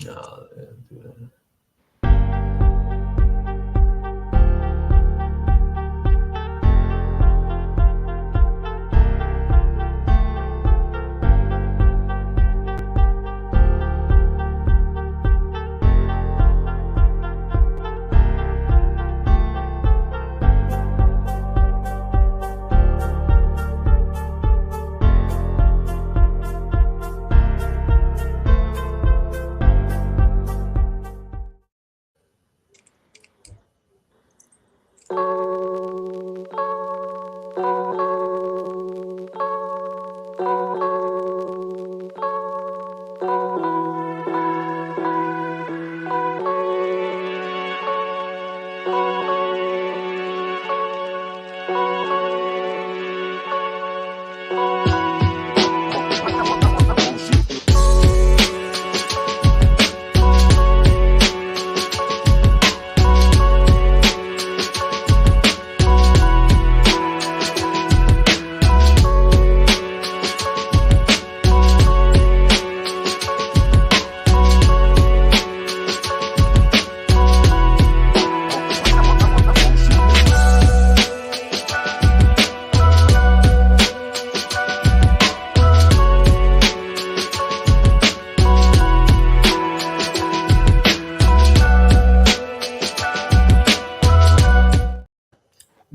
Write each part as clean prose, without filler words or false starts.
No, do that.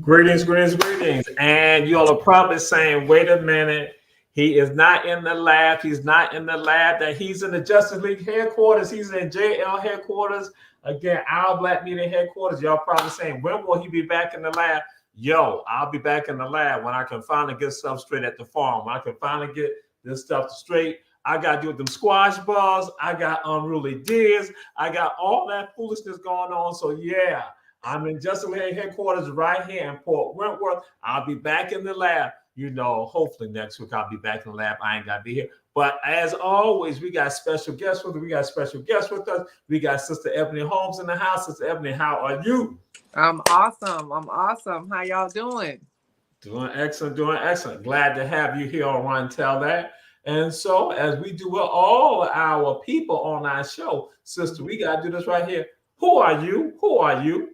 Greetings, greetings, greetings. And y'all are probably saying, wait a minute, he is not in the lab. He's not in the lab. That he's in the Justice League headquarters. He's in JL headquarters. Again, our Black Media headquarters. Y'all probably saying, when will he be back in the lab? Yo, I'll be back in the lab when I can finally get stuff straight at the farm. When I can finally get this stuff straight. I got to do with them squash balls. I got unruly deers. I got all that foolishness going on. So, yeah. I'm in Justin League headquarters right here in Port Wentworth. I'll be back in the lab. You know, hopefully next week I'll be back in the lab. I ain't got to be here. But as always, we got special guests with us. We got special guests with us. We got Sister Eboni Holmes in the house. Sister Eboni, how are you? I'm awesome. I'm awesome. How y'all doing? Doing excellent, doing excellent. Glad to have you here on Run Tell That. And so, as we do with all our people on our show, Sister, we got to do this right here. Who are you? Who are you?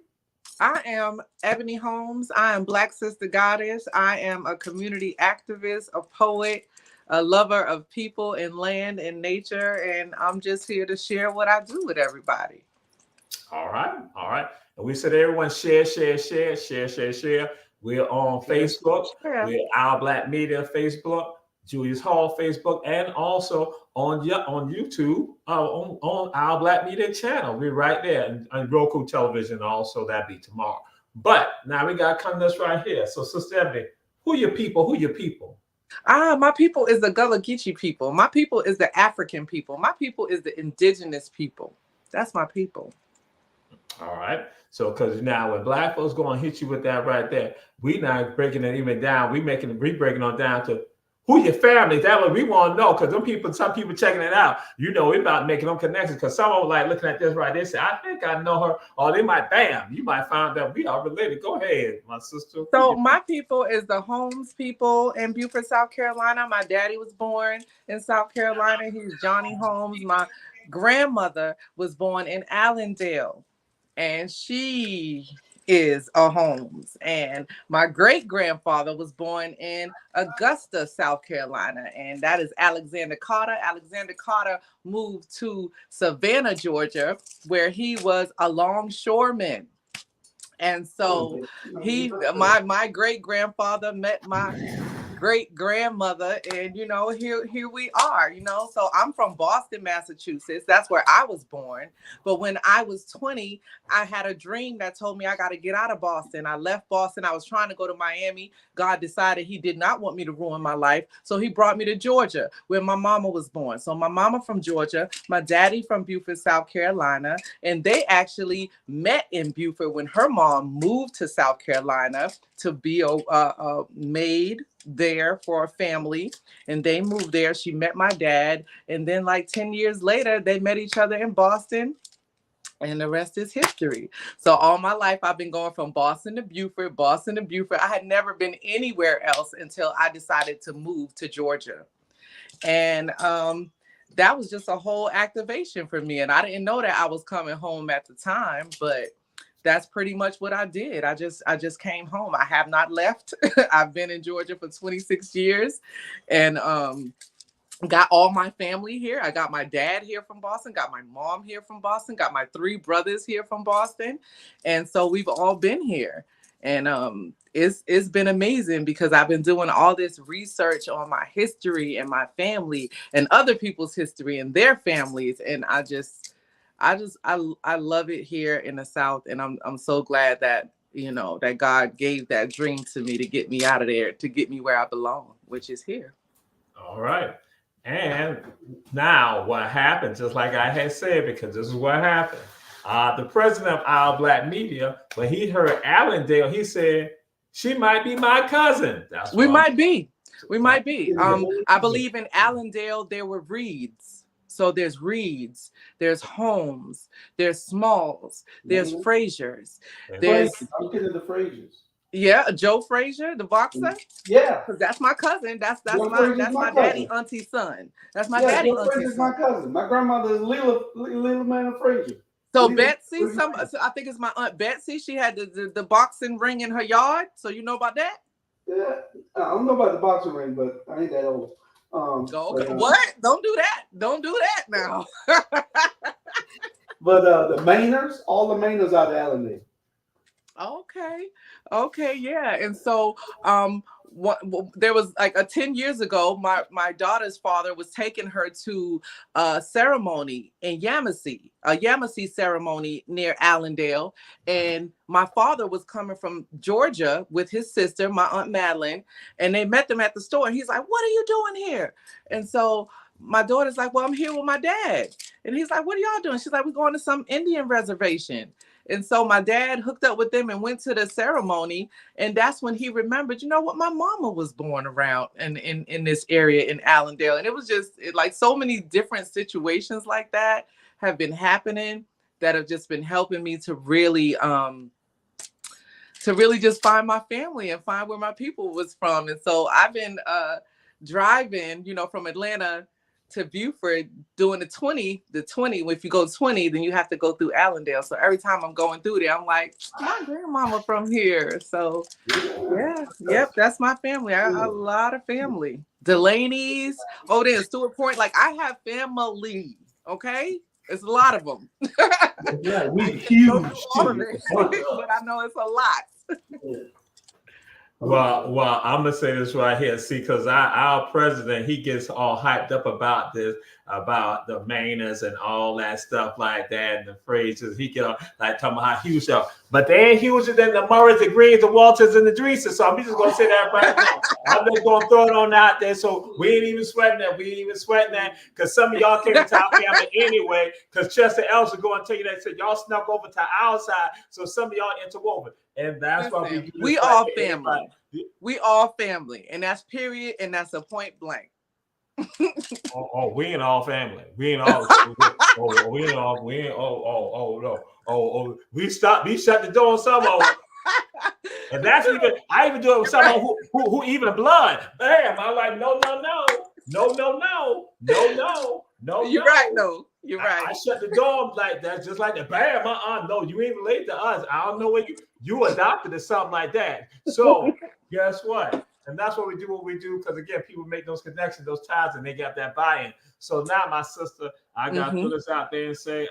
I am Eboni Holmes. I am Black Sister Goddess. I am a community activist, a poet, a lover of people and land and nature. And I'm just here to share what I do with everybody. All right. All right. And we said everyone share, share, share, share, share, share. We're on Facebook. We're Our Black Media Facebook, Julius Hall Facebook, and also on YouTube, on Our Black Media channel. We're right there. And Roku television also, that'll be tomorrow. But now we got to come to this right here. So, Sister Eboni, who your people? Who your people? My people is the Gullah Geechee people. My people is the African people. My people is the indigenous people. That's my people. All right. So, because now when Black folks going to hit you with that right there, we not breaking it even down. We breaking it down to who your family. That what we want to know. Because some people checking it out. You know, we about making them connections. Because some of them like looking at this right there, say, I think I know her. Or they might, bam, you might find that we are related. Go ahead, my sister. So my people is the Holmes people in Beaufort, South Carolina. My daddy was born in South Carolina. He's Johnny Holmes. My grandmother was born in Allendale, and she is a Holmes. And my great-grandfather was born in Augusta, South Carolina, and that is Alexander Carter. Alexander Carter moved to Savannah, Georgia, where he was a longshoreman. And so my great-grandfather met my great-grandmother, and here we are. So I'm from Boston, Massachusetts. That's where I was born. But when I was 20, I had a dream that told me I got to get out of Boston. I left Boston. I was trying to go to Miami. God decided he did not want me to ruin my life, so he brought me to Georgia, where my mama was born. So my mama from Georgia, my daddy from Beaufort, South Carolina, and they actually met in Beaufort when her mom moved to South Carolina to be a maid there for a family, and they moved there. She met my dad, and then like 10 years later they met each other in Boston, and the rest is history. So all my life I've been going from Boston to Beaufort, Boston to Beaufort. I had never been anywhere else until I decided to move to Georgia. And that was just a whole activation for me. And I didn't know that I was coming home at the time, but that's pretty much what I did. I just came home. I have not left. I've been in Georgia for 26 years, and got all my family here. I got my dad here from Boston, got my mom here from Boston, got my 3 brothers here from Boston. And so we've all been here. And it's been amazing because I've been doing all this research on my history and my family and other people's history and their families. And I love it here in the South. And I'm so glad that, you know, that God gave that dream to me to get me out of there, to get me where I belong, which is here. All right. And now what happened, just like I had said, because this is what happened. The president of Our Black Media, when he heard Allendale, he said, she might be my cousin. We might be. I believe in Allendale, there were Reeds. So there's Reeds, there's Holmes, there's Smalls, there's Frazier's. There's I'm kidding, the Frazier's. Yeah, Joe Frazier, the boxer. Yeah, because that's my cousin. That's my daddy auntie's son. That's my yeah, daddy Joe auntie's Frazier's son. my cousin. My grandmother is Lila Man Frazier. So Lila Betsy, Frazier. I think it's my aunt Betsy. She had the boxing ring in her yard. So you know about that? Yeah, I don't know about the boxing ring, but I ain't that old. Okay. What? Don't do that. Don't do that now. But the Mainers, all the Mainers out of Allendale. Okay, yeah. And so there was like 10 years ago, my daughter's father was taking her to a ceremony in Yamasee, a Yamasee ceremony near Allendale. And my father was coming from Georgia with his sister, my Aunt Madeline, and they met them at the store. And he's like, what are you doing here? And so my daughter's like, well, I'm here with my dad. And he's like, what are y'all doing? She's like, we're going to some Indian reservation. And so my dad hooked up with them and went to the ceremony. And that's when he remembered, you know what, my mama was born around in this area in Allendale. And it was just like so many different situations like that have been happening that have just been helping me to really just find my family and find where my people was from. And so I've been driving, you know, from Atlanta to Beaufort doing the 20. If you go 20, then you have to go through Allendale. So every time I'm going through there, I'm like, my grandmama from here. So yep, that's my family. I got a lot of family. Delaney's, then Stewart Point. Like I have family. Okay, it's a lot of them. Yeah, we huge too. But I know it's a lot. Well, I'm gonna say this right here. See, because our president, he gets all hyped up about this, about the Mainers and all that stuff like that, and the phrases. He get all, like talking about how huge they are, but they ain't huger than the Murrays, the Greens, the Walters, and the Dreeses. So I'm just gonna say that right now. I'm just gonna throw it on out there. So we ain't even sweating that. Because some of y'all came to our family anyway. Because Chester Ellis is going to tell you that said y'all snuck over to our side. So some of y'all interwoven. And that's why we all family. We all family, and that's period, and that's a point blank. We ain't all family. We ain't all. We shut the door on someone. And that's even. I even do it with someone who even blood. Bam! I'm like, no. You're right, though. You're right. I shut the door like that, just like that. Bam! No, you ain't related to us. I don't know where you adopted or something like that. So guess what? And that's what we do. Because again, people make those connections, those ties, and they got that buy-in. So now, my sister, I got to put this out there and say,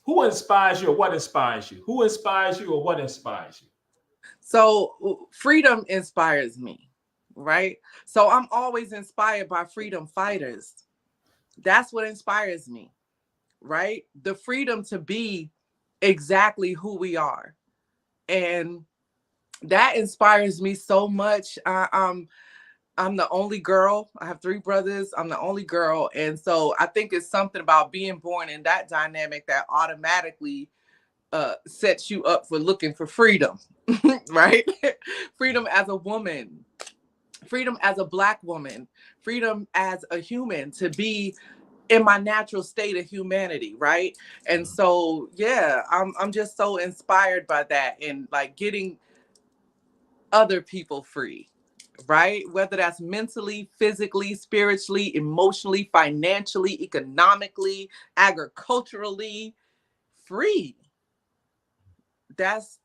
who inspires you or what inspires you? Who inspires you or what inspires you? So freedom inspires me, right? So I'm always inspired by freedom fighters. That's what inspires me, right? The freedom to be exactly who we are. And that inspires me so much. I'm the only girl. I have 3 brothers. I'm the only girl. And so I think it's something about being born in that dynamic that automatically sets you up for looking for freedom, right? Freedom as a woman, freedom as a Black woman, freedom as a human to be in my natural state of humanity, right? And so, yeah, I'm just so inspired by that and like getting other people free, right? Whether that's mentally, physically, spiritually, emotionally, financially, economically, agriculturally, free. That's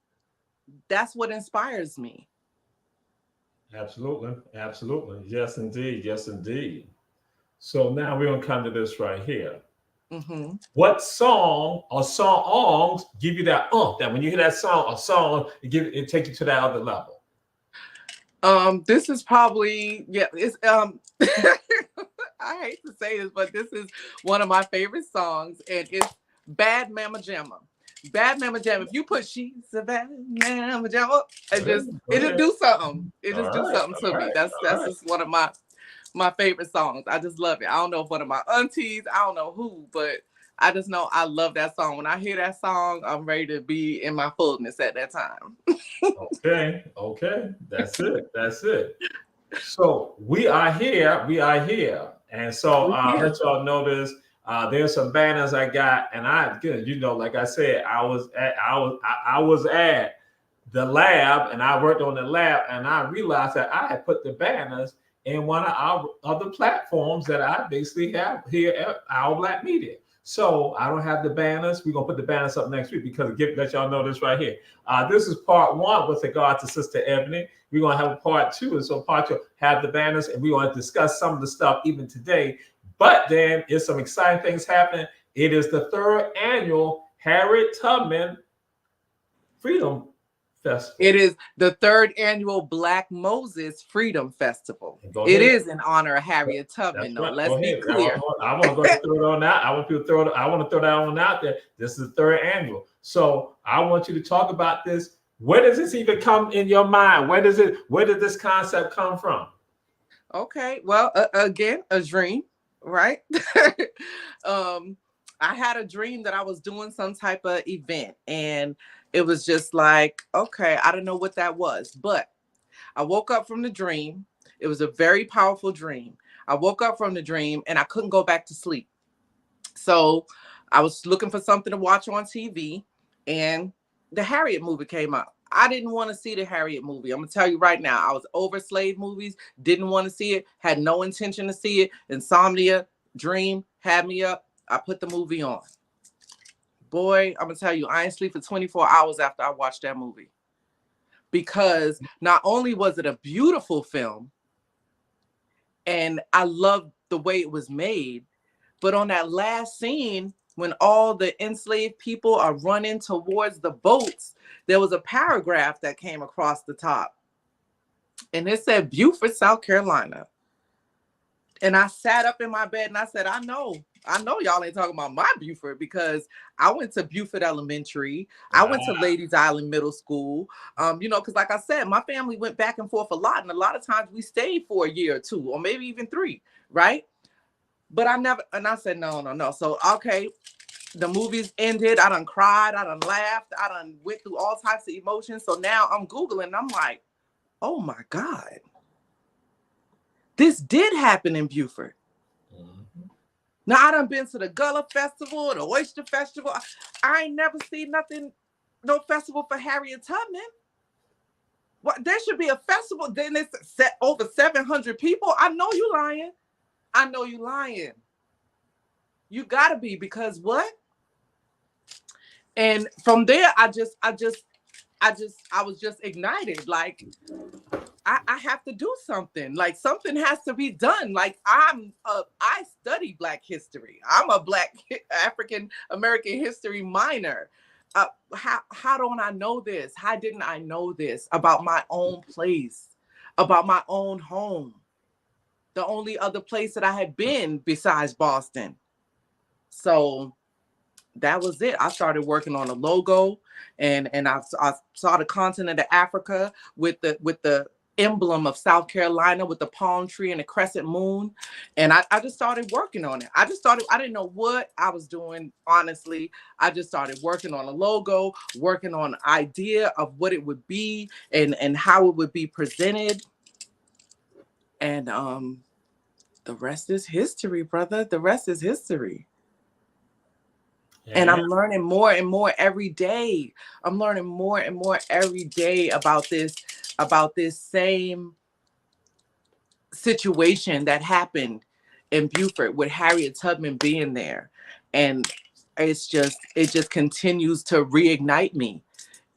what inspires me. Absolutely. Absolutely. Yes, indeed. Yes, indeed. So now we're going to come to this right here. Hmm. What song or songs give you that when you hear that song, a song, it take you to that other level? This is probably, yeah, it's I hate to say this, but this is one of my favorite songs, and it's Bad Mama Jamma. Bad Mama Jamma. If you put she's a bad mama jamma, it'll Okay. do something. It All just do right. something All to me. right. All That's right. just one of my favorite songs. I just love it. I don't know if one of my aunties, I don't know who, but I just know I love that song. When I hear that song, I'm ready to be in my fullness at that time. Okay. Okay. That's it. That's it. So we are here. We are here. And so We here. let y'all know this. There's some banners I got, and like I said, I was at the lab, and I worked on the lab, and I realized that I had put the banners in one of our other platforms that I basically have here at Our Black Media. So I don't have the banners. We're gonna put the banners up next week because let y'all know this right here. This is part one with regard to Sister Ebony. We're gonna have a part two, and so part two have the banners, and we're gonna discuss some of the stuff even today. But then it's some exciting things happening. It is the third annual Harriet Tubman Freedom Festival. It is the third annual Black Moses Freedom Festival. Go It ahead. is in honor of Harriet That's Tubman, though. right. Let's Go be ahead. clear. I want to go ahead and throw it on out. I want people to throw it. I want to throw that one out there. This is the third annual. So I want you to talk about this. Where does this even come in your mind? Where did this concept come from? Okay. Well, again, a dream, right? um, I had a dream that I was doing some type of event, and it was just like, okay, I don't know what that was, but I woke up from the dream. It was a very powerful dream. I woke up from the dream and I couldn't go back to sleep. So I was looking for something to watch on TV, and the Harriet movie came out. I didn't want to see the Harriet movie. I'm gonna tell you right now, I was over slave movies, didn't want to see it, had no intention to see it. Insomnia, dream had me up. I put the movie on. Boy, I'm gonna tell you, I ain't sleep for 24 hours after I watched that movie. Because not only was it a beautiful film, and I loved the way it was made, but on that last scene, when all the enslaved people are running towards the boats, there was a paragraph that came across the top. And it said, Beaufort, South Carolina. And I sat up in my bed and I said, I know y'all ain't talking about my Beaufort, because I went to Beaufort Elementary. I went to Ladies Island Middle School. Because like I said, my family went back and forth a lot. And a lot of times we stayed for a year or two, or maybe even 3, right? But I said, no. So, okay, the movies ended. I done cried. I done laughed. I done went through all types of emotions. So now I'm Googling and I'm like, oh my God. This did happen in Beaufort. Mm-hmm. Now, I done been to the Gullah Festival, the Oyster Festival. I ain't never seen nothing, no festival for Harriet Tubman. What, there should be a festival. Then it's set over 700 people. I know you lying. You gotta be, because what? And from there, I was just ignited. Like, I have to do something. Like, something has to be done. Like, I study Black history. I'm a Black African American history minor. How don't I know this? How didn't I know this about my own place, about my own home? The only other place that I had been besides Boston. So that was it. I started working on a logo, and I saw the continent of Africa with the emblem of South Carolina with the palm tree and the crescent moon. And I just started working on it. I didn't know what I was doing, honestly. I just started working on a logo, working on an idea of what it would be and how it would be presented. And the rest is history, brother. The rest is history. And I'm learning more and more every day. I'm learning more and more every day about this same situation that happened in Beaufort with Harriet Tubman being there. And it just continues to reignite me.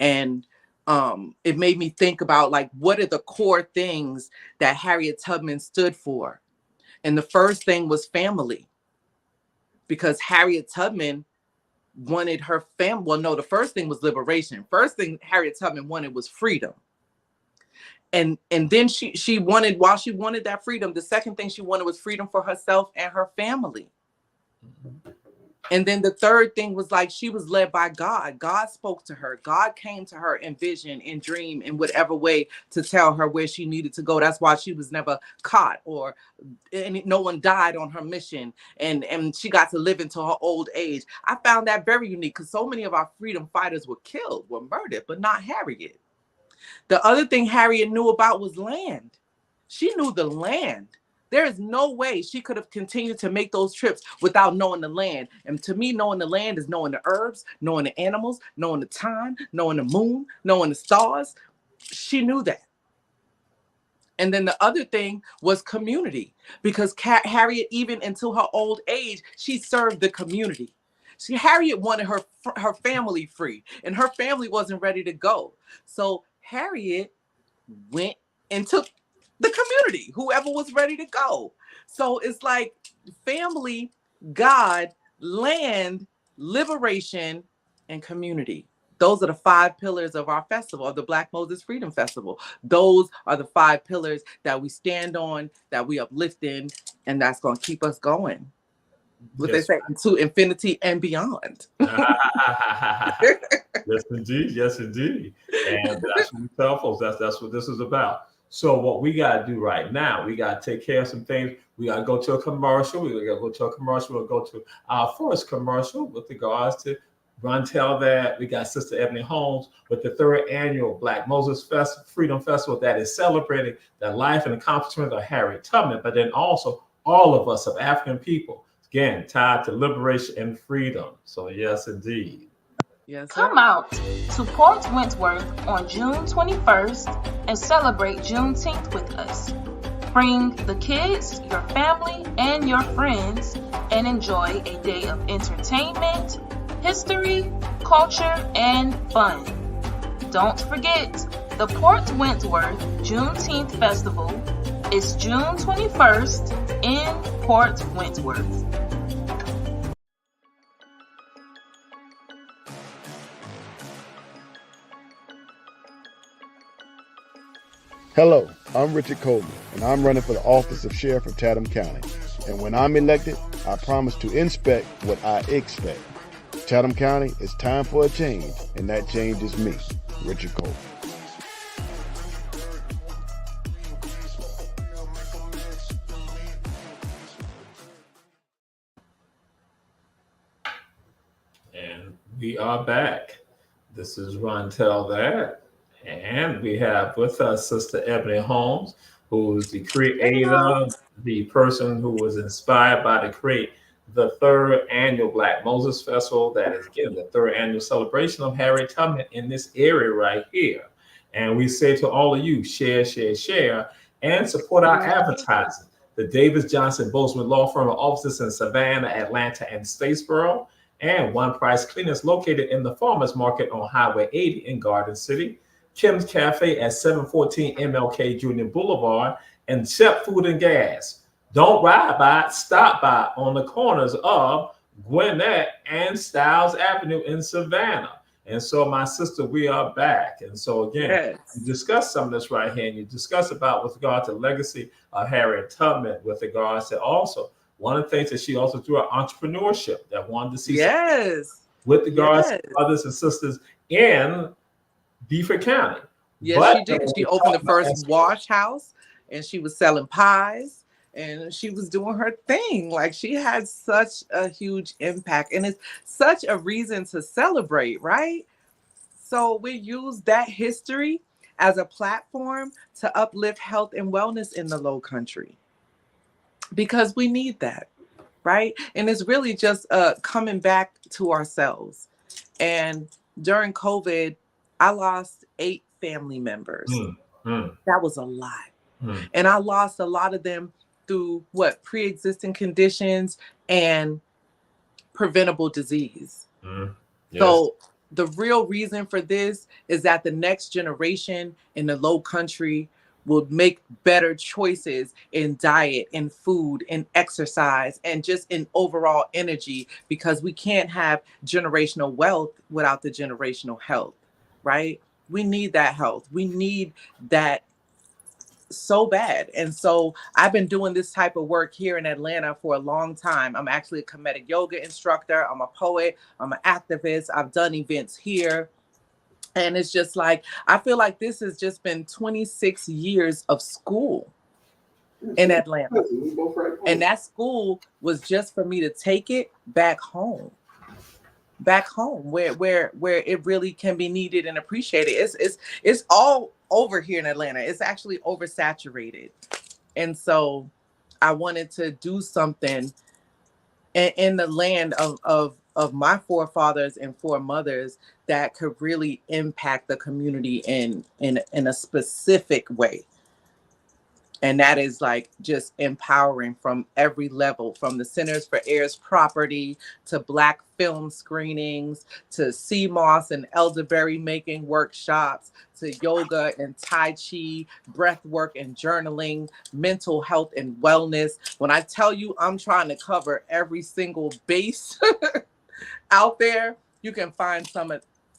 And it made me think about, like, what are the core things that Harriet Tubman stood for? And the first thing was family, because Harriet Tubman wanted her family. Well, no, the first thing was liberation. First thing Harriet Tubman wanted was freedom. And then she wanted, while she wanted that freedom, the second thing she wanted was freedom for herself and her family. And then the third thing was, like, she was led by God. God spoke to her. God came to her in vision, in dream, in whatever way, to tell her where she needed to go. That's why she was never caught, or no one died on her mission. And she got to live into her old age. I found that very unique, because so many of our freedom fighters were killed, were murdered, but not Harriet. The other thing Harriet knew about was land. She knew the land. There is no way she could have continued to make those trips without knowing the land. And to me, knowing the land is knowing the herbs, knowing the animals, knowing the time, knowing the moon, knowing the stars. She knew that. And then the other thing was community, because Harriet, even until her old age, she served the community. Harriet wanted her family free, and her family wasn't ready to go. So Harriet went and took the community, whoever was ready to go. So it's like family, God, land, liberation, and community. Those are the 5 pillars of our festival, of the Black Moses Freedom Festival. Those are the 5 pillars that we stand on, that we uplift in, and that's going to keep us going. What they say, to infinity and beyond. Yes, indeed. Yes, indeed. And that's what we tell folks. That's what this is about. So what we got to do right now, we got to take care of some things. We got to go to a commercial. We'll go to our first commercial with regards to Tell That. We got Sister Eboni Holmes with the 3rd annual Black Moses Freedom Festival that is celebrating the life and accomplishments of Harriet Tubman, but then also all of us, of African people, again, tied to liberation and freedom. So yes, indeed. Yes, come out to Port Wentworth on June 21st and celebrate Juneteenth with us. Bring the kids, your family, and your friends, and enjoy a day of entertainment, history, culture, and fun. Don't forget, the Port Wentworth Juneteenth Festival is June 21st in Port Wentworth. Hello, I'm Richard Coleman, and I'm running for the office of Sheriff of Chatham County. And when I'm elected, I promise to inspect what I expect. Chatham County, it's time for a change, and that change is me, Richard Coleman. And we are back. This is Tell That. And we have with us Sister Eboni Holmes, who is the creator, the person who was inspired by to create the 3rd annual Black Moses Festival. That is, again, the 3rd annual celebration of Harriet Tubman in this area right here. And we say to all of you, share, share, share, and support our advertising. The Davis Johnson Bozeman Law Firm offices in Savannah, Atlanta, and Statesboro, and One Price Cleaners located in the Farmers Market on Highway 80 in Garden City. Kim's Cafe at 714 MLK Junior Boulevard, and Shep Food and Gas. Don't ride by, stop by on the corners of Gwinnett and Stiles Avenue in Savannah. And so, my sister, we are back. And so, again, you discuss some of this right here, and you discuss about with regard to the legacy of Harriet Tubman, with regards to also one of the things that she also threw out entrepreneurship, that wanted to see with regards to brothers and sisters in Beaufort County. Yes, she did. She opened the first wash house, and she was selling pies, and she was doing her thing. Like, she had such a huge impact, and it's such a reason to celebrate, right? So we use that history as a platform to uplift health and wellness in the Low Country, because we need that, right? And it's really just coming back to ourselves. And during COVID, I lost 8 family members. That was a lot. And I lost a lot of them through pre-existing conditions and preventable disease. Yes. So the real reason for this is that the next generation in the low country will make better choices in diet, in food, in exercise, and just in overall energy, because we can't have generational wealth without the generational health, right? We need that health. We need that so bad. And so I've been doing this type of work here in Atlanta for a long time. I'm actually a comedic yoga instructor. I'm a poet. I'm an activist. I've done events here. And it's just like, I feel like this has just been 26 years of school in Atlanta. And that school was just for me to take it back home where it really can be needed and appreciated. It's all over here in Atlanta. It's actually oversaturated. And so I wanted to do something in the land of my forefathers and foremothers that could really impact the community in a specific way. And that is like just empowering from every level, from the Centers for Heirs Property to Black film screenings, to CMOS and elderberry making workshops, to yoga and Tai Chi, breath work and journaling, mental health and wellness. When I tell you I'm trying to cover every single base out there, you can find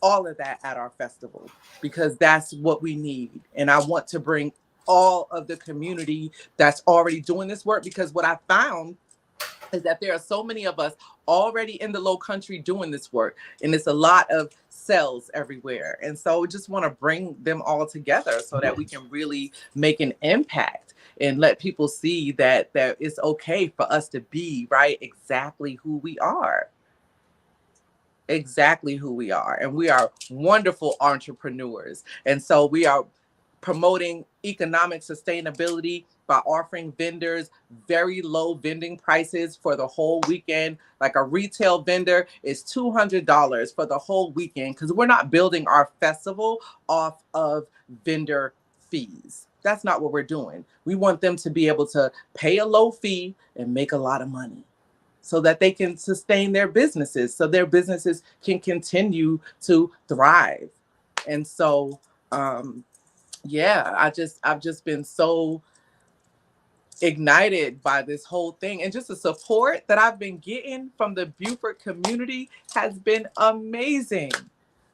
all of that at our festival, because that's what we need. And I want to bring all of the community that's already doing this work, because what I found is that there are so many of us already in the low country doing this work, and it's a lot of cells everywhere. And so we just want to bring them all together so that we can really make an impact and let people see that it's okay for us to be exactly who we are. Exactly who we are. And we are wonderful entrepreneurs. And so we are promoting economic sustainability by offering vendors very low vending prices for the whole weekend. Like a retail vendor is $200 for the whole weekend, because we're not building our festival off of vendor fees. That's not what we're doing. We want them to be able to pay a low fee and make a lot of money, so that they can sustain their businesses, so their businesses can continue to thrive. And so, I've just been so ignited by this whole thing, and just the support that I've been getting from the Beaufort community has been amazing.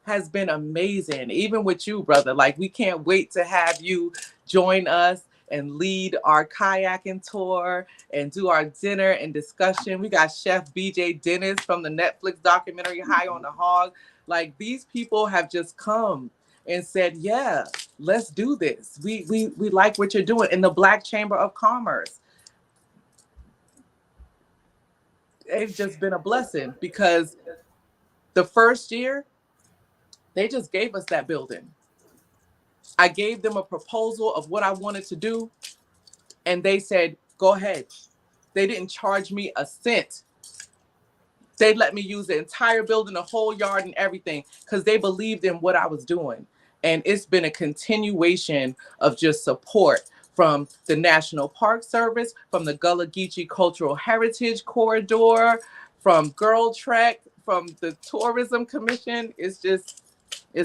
Even with you, brother. Like, we can't wait to have you join us and lead our kayaking tour and do our dinner and discussion. We got Chef BJ Dennis from the Netflix documentary High on the Hog. Like, these people have just come and said, yeah, let's do this. We like what you're doing. In the Black Chamber of Commerce, it's just been a blessing, because the first year, they just gave us that building. I gave them a proposal of what I wanted to do, and they said, go ahead. They didn't charge me a cent. They let me use the entire building, the whole yard and everything, because they believed in what I was doing. And it's been a continuation of just support from the National Park Service, from the Gullah Geechee Cultural Heritage Corridor, from Girl Trek, from the Tourism Commission. It's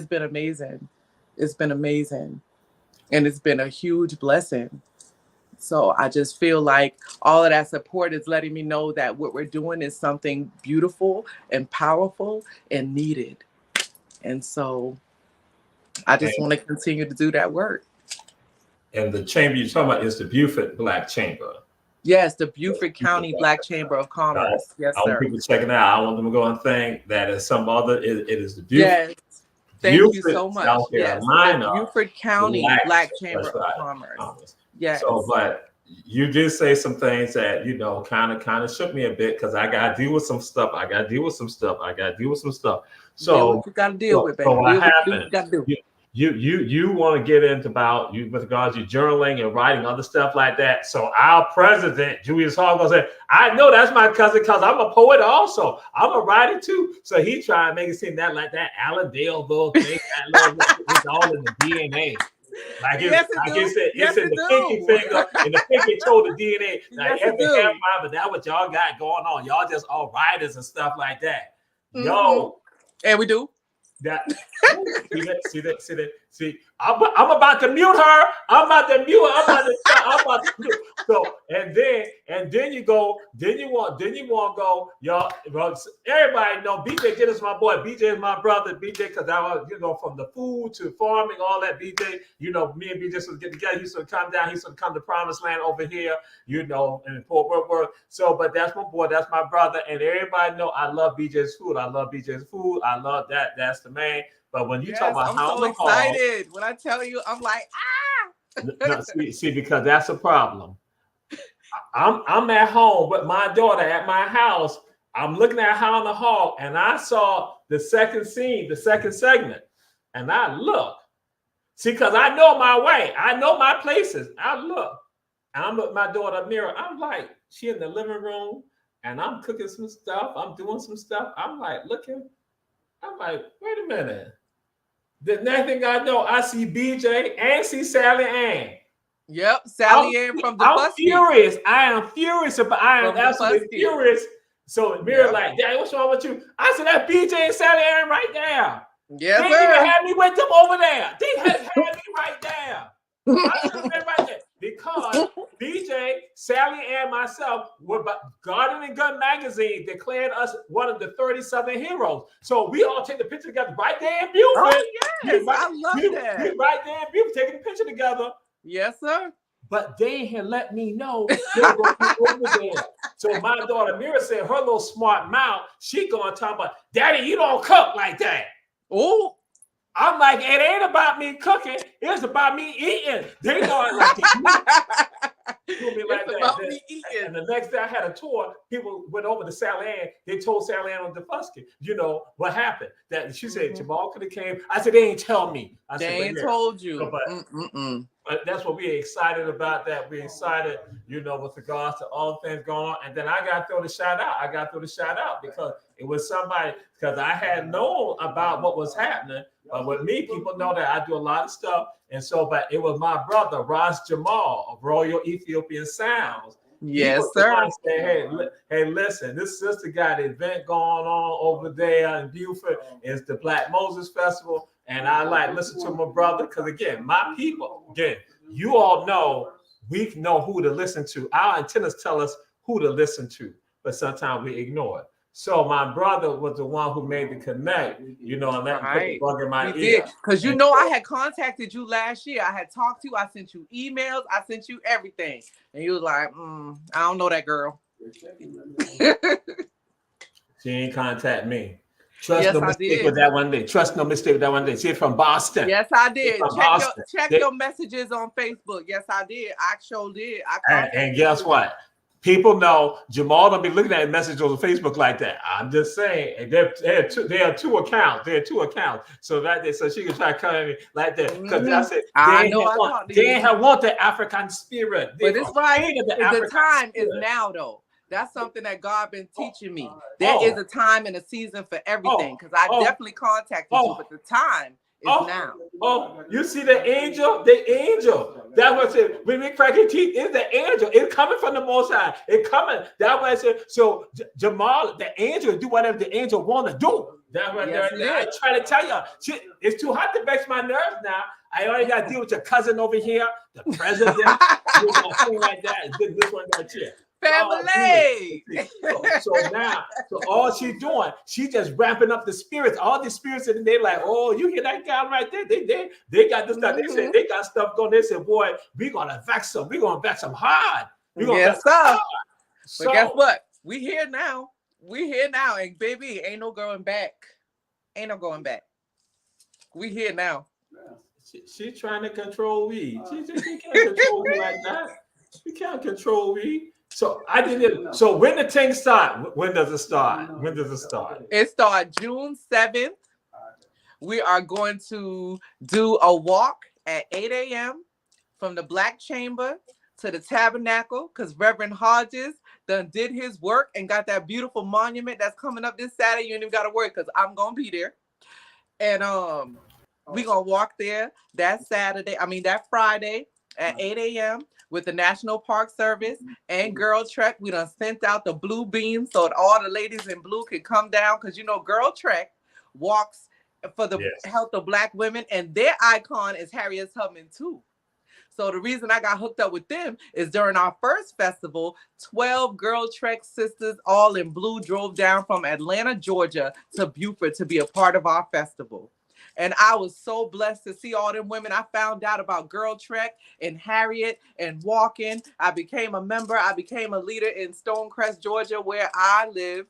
been amazing. It's been amazing. And it's been a huge blessing. So I just feel like all of that support is letting me know that what we're doing is something beautiful and powerful and needed. And so I just want to continue to do that work. And the chamber you're talking about is the Beaufort Black Chamber. Yes, the Beaufort County Black Chamber of Commerce. Yes, sir. I want people checking out. I want them to go and think that it's some other. It is the Beaufort. Yes. Thank you so much. South Carolina, yes, the Beaufort County Black Chamber of Commerce. Yes. So, but you did say some things that kind of shook me a bit, because I got to deal with some stuff. So you got to deal with, baby. So what happened? You want to get into about you with regards to journaling and writing other stuff like that. So our president, Julius Hall, gonna say, I know that's my cousin, because I'm a poet also. I'm a writer too. So he tried to make it seem that like that Allendale little thing, it's all in the DNA. Like Yes, it's in the pinky finger, and the pinky toe, the DNA. Like Yes, it every do. hair fiber, that's what y'all got going on. Y'all just all writers and stuff like that. Mhm. Yo, And we do. that see, I'm about to mute her. I'm about to mute her. I'm about to mute. So and then you go, then you want to go, y'all. Well, everybody know BJ Dennis, my boy. BJ is my brother. BJ, because I was, from the food to farming, all that. BJ, me and BJ used to get together. He used to come down. He used to come to Promised Land over here, in Fort Worth. So, but that's my boy. That's my brother, and everybody know I love BJ's food. I love BJ's food. I love that. That's the man. But when you talk about I'm how so excited. When I tell you, I'm like, no, see, because that's a problem. I'm at home with my daughter at my house. I'm looking at her in the hall, and I saw the second scene, the second segment, and I look. See, because I know my way. I know my places. I look. And I'm with my daughter Mira. I'm like, she in the living room, and I'm cooking some stuff. I'm doing some stuff. I'm like, looking. I'm like, wait a minute. The next thing I know, I see BJ and see Sally Ann. yep, Sally Ann from the I'm furious. I am furious about. I am absolutely furious. So Mira like, Daddy, what's wrong with you? I said, that BJ and Sally Ann right there. Yes, they even had me with them over there. They had me right there. I put them right there because BJ, Sally, and myself were Garden and Gun magazine declared us one of the 30 Southern heroes. So we all take the picture together right there in Buford. Oh yes, I love that. We right there in Buford taking the picture together. Yes, sir. But they had let me know they were going to be over there. So my daughter Mira said her little smart mouth, she going to talk about, Daddy, you don't cook like that. Oh. I'm like, it ain't about me cooking. It's about me eating. They know I like to eat. Like that. Me eating. And the next day I had a tour. People went over to Sally Ann. They told Sally Ann on Defusky, what happened. That she said Jamal could have came. I said, they ain't tell me. They ain't told you. But that's what we're excited about. That we're excited, with regards to all things going on. And then I got to throw the shout out. Because it was somebody, because I had known about what was happening. But with me, people know that I do a lot of stuff. And so, but it was my brother, Ras Jamal of Royal Ethiopian Sounds. Yes, sir. Said, hey, listen, this sister got an event going on over there in Buford. It's the Black Moses Festival. And I listen to my brother. Because again, my people, you all know, we know who to listen to. Our antennas tell us who to listen to. But sometimes we ignore it. So my brother was the one who made the connect, and let me put the bug in my ear. Because I had contacted you last year. I had talked to you. I sent you emails. I sent you everything. And you was like, I don't know that girl. She ain't contact me. Trust no mistake with that one day. Trust no mistake with that one day. She's from Boston. Yes, I did. Check your messages on Facebook. Yes, I did. I sure did. And guess what? People know Jamal don't be looking at messages on Facebook like that. I'm just saying, there are two accounts. So she can try to cut me like that. Because I said they ain't want the African spirit. But it's right. The time is now, though. That's something that God been teaching me. There is a time and a season for everything. Because I definitely contacted you, but the time is now. You see the angel? The angel. That's what I said. When we crack your teeth, it's the angel. It's coming from the Most High. It's coming. That's what I said. So Jamal, the angel, do whatever the angel want to do. That's what I try to tell you. It's too hot to vex my nerves now. I already got to deal with your cousin over here, the president, thing like that. This one right here. Family. So all she's doing, she just ramping up the spirits. All the spirits, and they like, oh, you hear that guy right there? They got this stuff. They said they got stuff going. They said, boy, we're gonna vex them. We're gonna vex them hard. Yes, sir. But guess what? We here now. And baby, ain't no going back. We here now. She's trying to control we. She can't control me like that. She can't control me. So I didn't. So when the thing start? When does it start? It starts June 7th. We are going to do a walk at 8 a.m. from the Black Chamber to the Tabernacle, because Reverend Hodges done did his work and got that beautiful monument that's coming up this Saturday. You ain't even got to worry, because I'm gonna be there. And We're going to walk there that Friday at 8 a.m. with the National Park Service and Girl Trek. We done sent out the blue beam so that all the ladies in blue can come down, because Girl Trek walks for the health of Black women, and their icon is Harriet Tubman too. So the reason I got hooked up with them is during our first festival, 12 Girl Trek sisters, all in blue, drove down from Atlanta, Georgia to Beaufort to be a part of our festival. And I was so blessed to see all them women. I found out about Girl Trek and Harriet and walking. I became a member. I became a leader in Stonecrest, Georgia, where I live.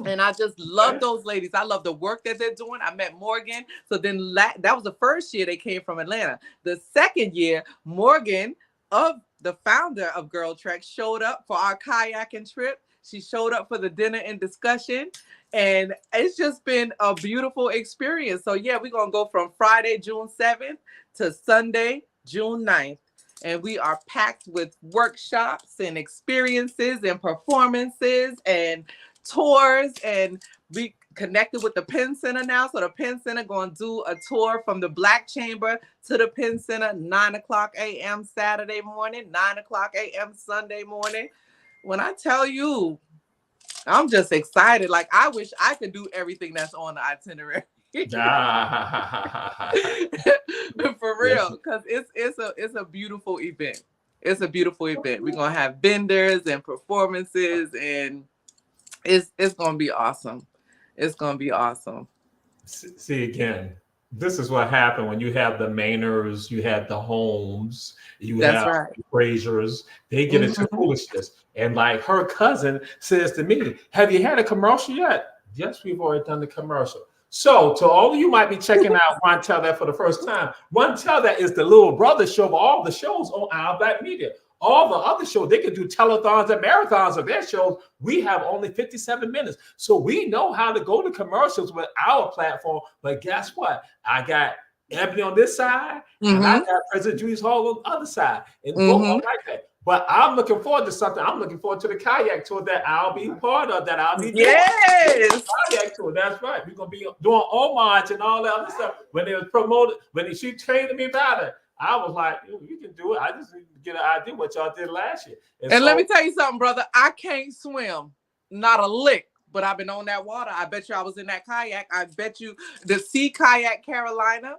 And I just love those ladies. I love the work that they're doing. I met Morgan. So then that was the first year they came from Atlanta. The second year, Morgan, the founder of Girl Trek, showed up for our kayaking trip. She showed up for the dinner and discussion. And it's just been a beautiful experience. So yeah, we're going to go from Friday, June 7th to Sunday, June 9th. And we are packed with workshops and experiences and performances and tours, and we connected with the Penn Center now. So the Penn Center going to do a tour from the Black Chamber to the Penn Center, 9 o'clock a.m. Saturday morning, 9 o'clock a.m. Sunday morning. When I tell you, I'm just excited. Like, I wish I could do everything that's on the itinerary. For real, because it's a beautiful event. It's a beautiful event. We're gonna have vendors and performances, and it's gonna be awesome. It's gonna be awesome. See, again, this is what happened when you have the Mainers, you have the Holmes, you have the Frazier's. They get into foolishness. And like her cousin says to me, "Have you had a commercial yet?" Yes, we've already done the commercial. So to all of you might be checking out One Tell That for the first time, One Tell That is the little brother show of all the shows on Our Black Media. All the other shows, they could do telethons and marathons of their shows. We have only 57 minutes. So we know how to go to commercials with our platform. But guess what? I got Ebony on this side, and I got President Julius Hall on the other side. And both are like that. But I'm looking forward to something. I'm looking forward to the kayak tour that I'll be part of, that I'll be doing. Yes. Kayak tour, that's right. We're going to be doing homage and all that other stuff. When it was promoted, when she trained me about it, I was like, you can do it. I just need to get an idea what y'all did last year. And so, let me tell you something, brother. I can't swim. Not a lick. But I've been on that water. I bet you I was in that kayak. I bet you the Sea Kayak Carolina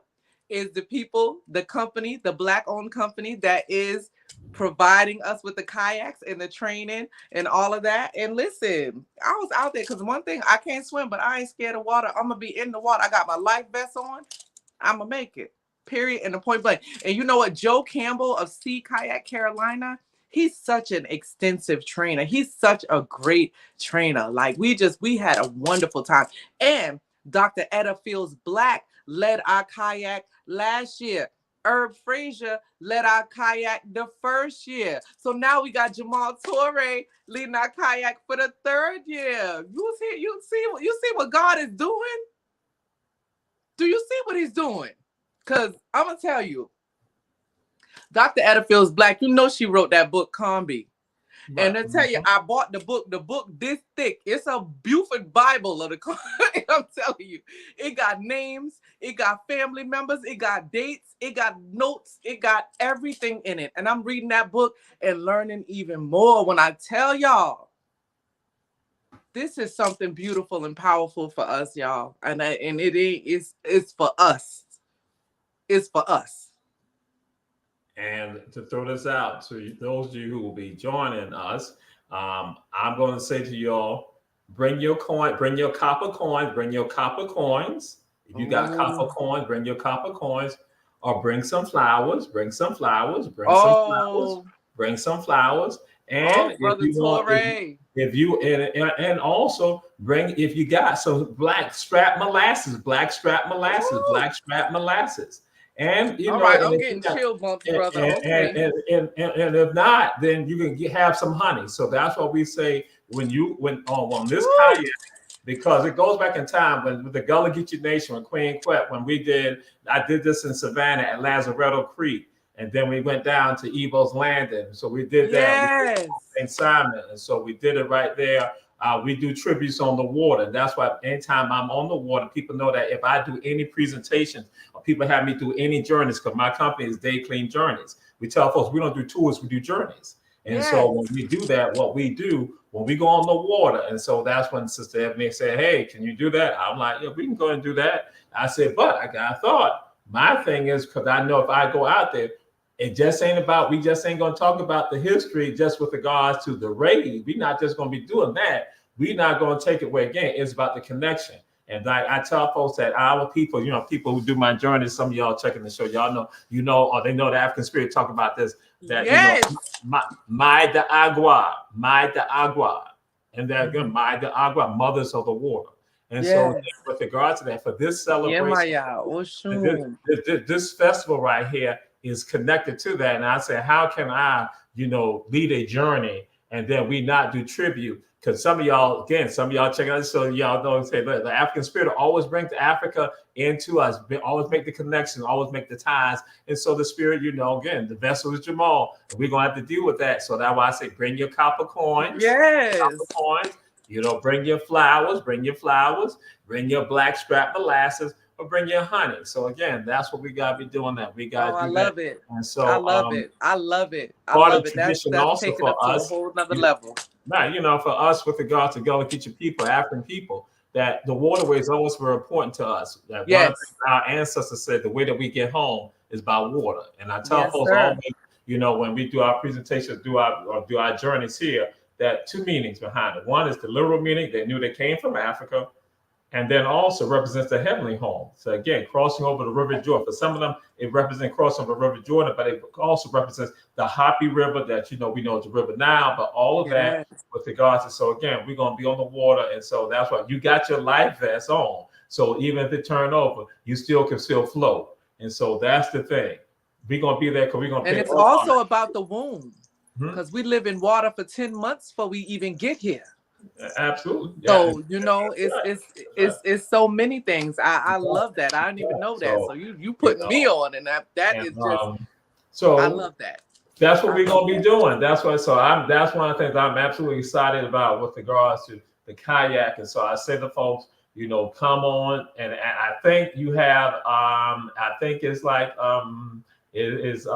is the people, the company, the Black-owned company that is providing us with the kayaks and the training and all of that. And listen, I was out there because one thing, I can't swim, but I ain't scared of water. I'm going to be in the water. I got my life vest on. I'm going to make it. Period. And the point blank. And you know what? Joe Campbell of Sea Kayak Carolina, he's such an extensive trainer. He's such a great trainer. Like we had a wonderful time. And Dr. Etta Fields Black led our kayak last year. Herb Frazier led our kayak the first year. So now we got Jamal Torre leading our kayak for the third year. You see what God is doing? Do you see what he's doing? Because I'm going to tell you, Dr. Etta Fields Black, she wrote that book, Combi. Right. And I tell you, I bought the book this thick. It's a Buford Bible of the I'm telling you, it got names, it got family members, it got dates, it got notes, it got everything in it. And I'm reading that book and learning even more when I tell y'all, this is something beautiful and powerful for us, y'all. And it's for us. It's for us. And to throw this out to those of you who will be joining us, I'm going to say to y'all, bring your coin, bring your copper coins, bring your copper coins. If you got copper coins, bring your copper coins, or bring some flowers, bring some flowers, bring some flowers, bring some flowers. And if you and also bring, if you got some black strap molasses. And all right, I'm getting chill bumps, brother. And if not, then you can have some honey. So that's what we say when on this kayak, because it goes back in time when with the Gullah Geechee Nation, when Queen Quet, I did this in Savannah at Lazaretto Creek, and then we went down to Evo's Landing. So we did that in Simon, and so we did it right there. We do tributes on the water. That's why anytime I'm on the water, people know that if I do any presentations or people have me do any journeys because my company is Day Clean Journeys. We tell folks we don't do tours, we do journeys. And so when we do that, what we do when we go on the water, and so that's when Sister Ebony said, "Hey, can you do that?" I'm like, "Yeah, we can go and do that." I said, "But I thought my thing is because I know if I go out there, it just ain't about we just ain't gonna talk about the history just with regards to the raid. We're not just gonna be doing that. We're not gonna take it away again. It's about the connection." And like I tell folks that our people, people who do my journey, some of y'all checking the show, y'all know, or they know the African Spirit talk about this. That my de agua, and that again, my de agua, mothers of the water. And so, with regard to that, for this celebration, this festival right here is connected to that. And I said, how can I, lead a journey and then we not do tribute? Because some of y'all check out, so y'all know, say, the African Spirit always brings Africa into us, always make the connection, always make the ties. And so the Spirit, again, the vessel is Jamal. And we're going to have to deal with that. So that's why I say, bring your copper coins. Yes. Copper coins. Bring your flowers, bring your black strap molasses, or bring your honey. So again, that's what we got to be doing that. We got to do I love it. And so I love it. I love it. That's also taking for up to us, a whole nother level. Right, for us with regard to go and teach your people, African people, that the waterways always were important to us. That one of the things our ancestors said, the way that we get home is by water. And I tell folks always, when we do our presentations, do our journeys here, that two meanings behind it. One is the literal meaning, they knew they came from Africa, and then also represents the heavenly home. So again, crossing over the River Jordan. For some of them, it represents crossing over the River Jordan, but it also represents the Hopi River that we know is the River Nile, but all of that with regards to, so again, we're gonna be on the water, and so that's why you got your life vest on. So even if it turned over, you still can float. And so that's the thing. We're gonna be there because we're gonna. And it's also about the womb, because we live in water for 10 months before we even get here. Absolutely. So it's so many things. I love that. I didn't even know that. So you put me on, and that is just. So I love that. That's what we're gonna be doing. That's why. So that's one of the things I'm absolutely excited about with regards to the kayak. And so I say to folks, come on. And I think you have. I think it's like it is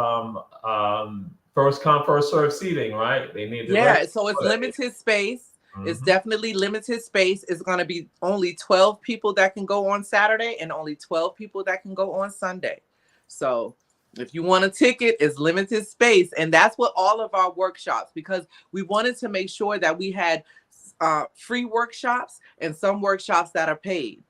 first come first serve seating, right? They need. So it's limited space. It's definitely limited space. It's going to be only 12 people that can go on Saturday and only 12 people that can go on Sunday. So if you want a ticket, it's limited space. And that's what all of our workshops, because we wanted to make sure that we had free workshops and some workshops that are paid,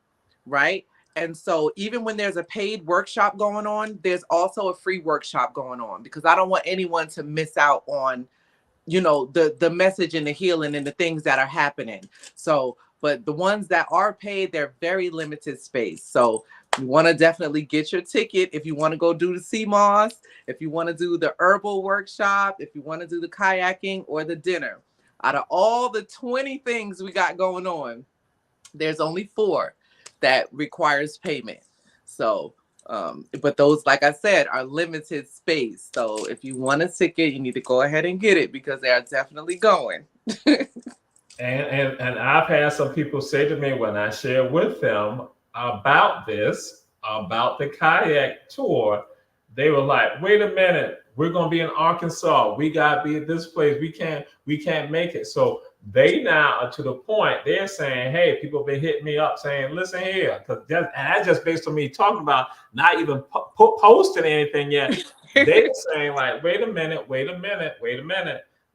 right? And so even when there's a paid workshop going on, there's also a free workshop going on, because I don't want anyone to miss out on the message and the healing and the things that are happening. So, but the ones that are paid, they're very limited space. So you want to definitely get your ticket if you want to go do the sea moss, if you want to do the herbal workshop, if you want to do the kayaking or the dinner. Out of all the 20 things we got going on, there's only 4 that requires payment. So but those, like I said, are limited space. So if you want a ticket, you need to go ahead and get it, because they are definitely going. and I've had some people say to me when I share with them about the kayak tour, they were like, "Wait a minute, we're gonna be in Arkansas. We gotta be at this place. We can't make it." So they now are to the point they're saying, "Hey, people been hitting me up saying, listen here," and that's just based on me talking about not even posting anything yet. They're saying like, wait a minute.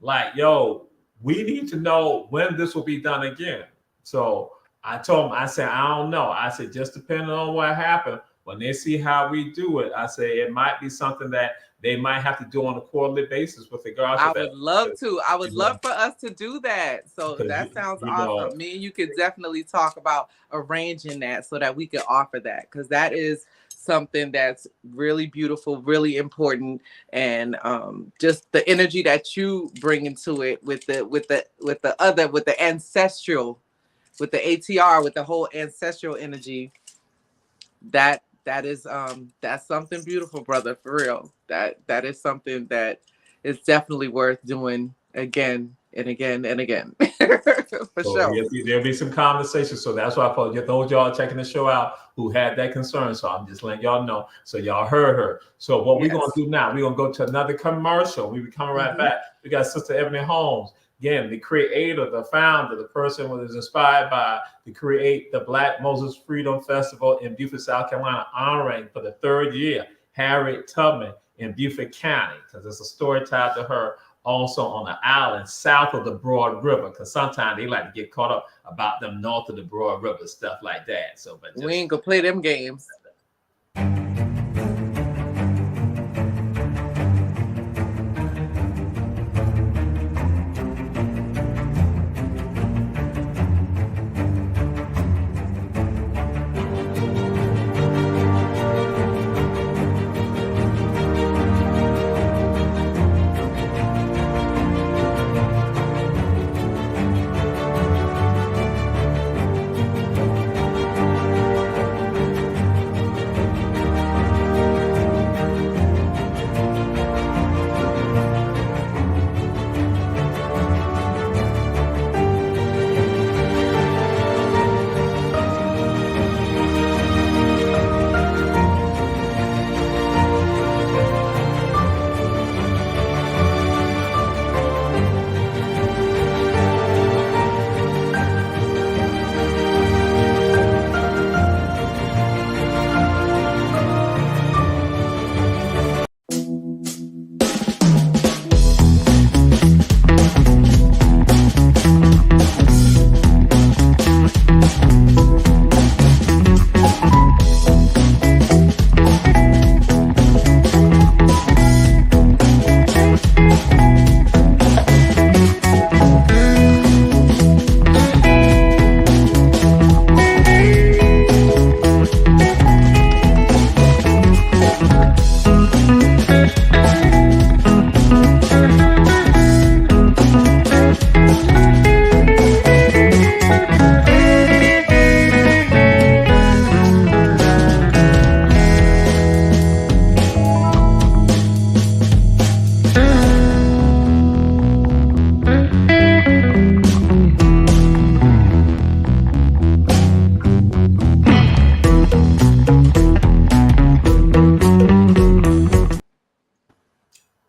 Like, yo, we need to know when this will be done again. So I told them, I said, I don't know. I said, just depending on what happened, when they see how we do it, I say it might be something that they might have to do on a quarterly basis with regards to that. I would love to. I would love for us to do that. So that sounds awesome. Me and you could definitely talk about arranging that so that we could offer that, because that is something that's really beautiful, really important, and just the energy that you bring into it with the ancestral, with the ATR, with the whole ancestral energy. That is that's something beautiful, brother, for real. That is something that is definitely worth doing again and again and again. For So sure. there'll be some conversation. So that's why I told you, those y'all checking the show out who had that concern. So I'm just letting y'all know. So y'all heard her. So what we're going to do now, we're going to go to another commercial. We be coming right back. We got Sister Eboni Holmes. Again, the creator, the founder, the person who was inspired by to create the Black Moses Freedom Festival in Beaufort, South Carolina, honoring for the 3rd year Harriet Tubman in Beaufort County, because there's a story tied to her also on the island south of the Broad River, because sometimes they like to get caught up about them north of the Broad River, stuff like that. So, but we ain't gonna play them games.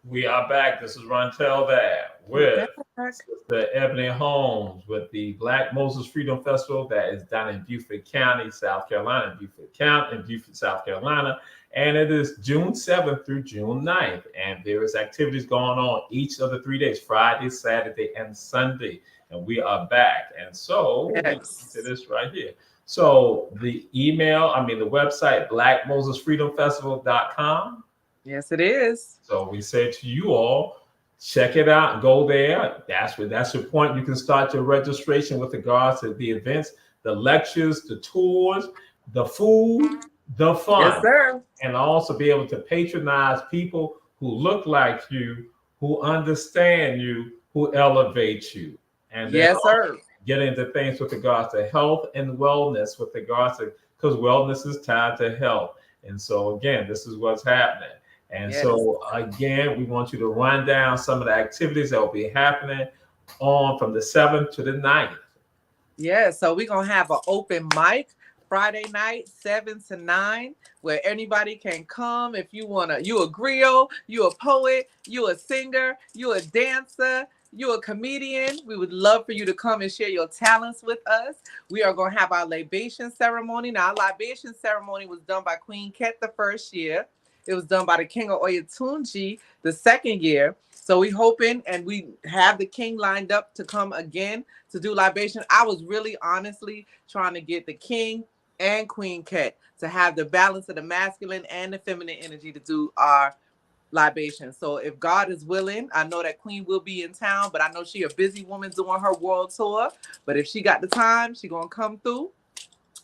We are back. This is Run Tell That with the Eboni Holmes with the Black Moses Freedom Festival that is down in Beaufort County, South Carolina, Beaufort, South Carolina. And it is June 7th through June 9th. And there is activities going on each of the 3 days, Friday, Saturday, and Sunday. And we are back. And so we get to this right here. So the website, blackmosesfreedomfestival.com. Yes, it is. So we say to you all, check it out, go there. That's your point. You can start your registration with regards to the events, the lectures, the tours, the food, the fun. Yes, sir. And also be able to patronize people who look like you, who understand you, who elevate you. And yes, sir. Get into things with regards to health and wellness, with regards to, because wellness is tied to health. And so again, this is what's happening. And so again, we want you to run down some of the activities that will be happening on from the 7th to the 9th. Yeah, so we're going to have an open mic Friday night, 7 to 9, where anybody can come. If you want to, you a griot, you a poet, you a singer, you a dancer, you a comedian. We would love for you to come and share your talents with us. We are going to have our libation ceremony. Now, our libation ceremony was done by Queen Ket the first year. It was done by the King of Oyatunji the second year. So we hoping, and we have the king lined up to come again to do libation. I was really honestly trying to get the king and Queen Ket to have the balance of the masculine and the feminine energy to do our libation. So if God is willing, I know that Queen will be in town, but I know she a busy woman doing her world tour. But if she got the time, she gonna come through.